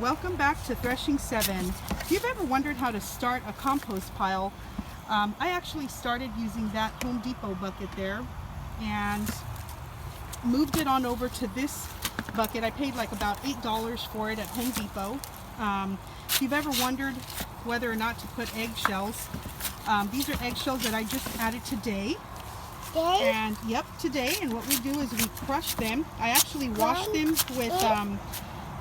welcome back to Threshing 7. If you've ever wondered how to start a compost pile, I actually started using that Home Depot bucket there and moved it on over to this bucket. I paid like about $8 for it at Home Depot. If you've ever wondered whether or not to put eggshells, these are eggshells that I just added today. And yep, today. And what we do is we crush them. I actually wash them with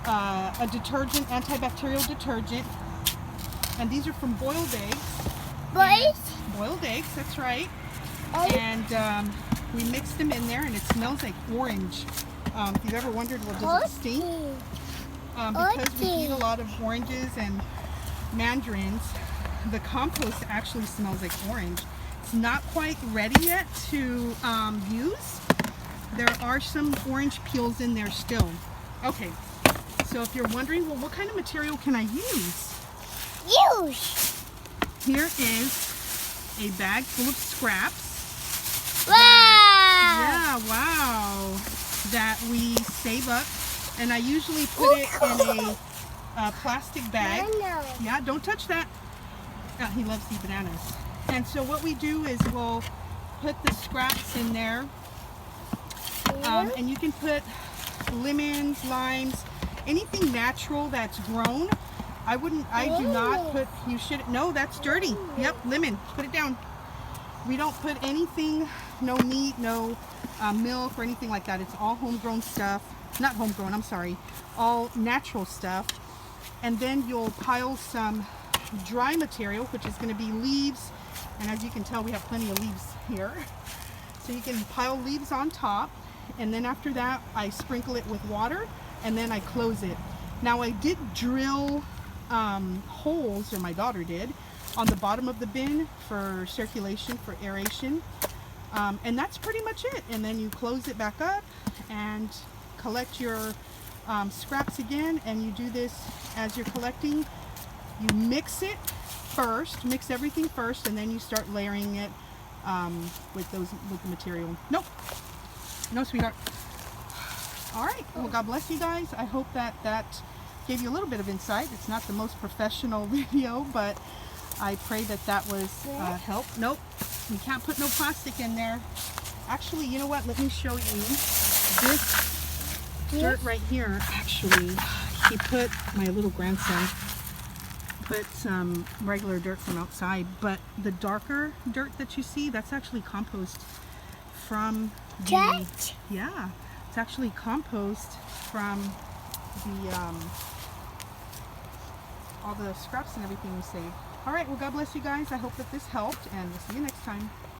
a detergent, antibacterial detergent. And these are from boiled eggs. Boiled eggs, that's right. And we mix them in there, and it smells like orange. If you've ever wondered, well, does it stink? Because we eat a lot of oranges and mandarins, the compost actually smells like orange. It's not quite ready yet to use. There are some orange peels in there still. Okay, so if you're wondering, well, what kind of material can I use? Here is a bag full of scraps. Wow! Yeah, wow. That we save up, and I usually put it in a plastic bag. Yeah, don't touch that. Oh, he loves to eat bananas. And so what we do is we'll put the scraps in there, and you can put lemons, limes, anything natural that's grown. I do not put, you should, no, that's dirty. Yep, lemon, put it down. We don't put anything, no meat, no milk or anything like that. It's all homegrown stuff. Not homegrown, I'm sorry. All natural stuff. And then you'll pile some dry material, which is going to be leaves. And as you can tell, we have plenty of leaves here. So you can pile leaves on top. And then after that, I sprinkle it with water, and then I close it. Now I did drill holes, or my daughter did, on the bottom of the bin for circulation, for aeration. And that's pretty much it. And then you close it back up and collect your scraps again, and you do this as you're collecting. You mix it first, mix everything first, and then you start layering it with the material. Nope, no, sweetheart. All right, well, God bless you guys. I hope that gave you a little bit of insight. It's not the most professional video, but I pray that was help. Nope, you can't put no plastic in there. Actually, you know what? Let me show you this dirt right here. Actually, he put, my little grandson put some regular dirt from outside, but the darker dirt that you see, that's actually compost from the, yeah, it's actually compost from the all the scraps and everything we saved. All right, well, God bless you guys. I hope that this helped, and we'll see you next time.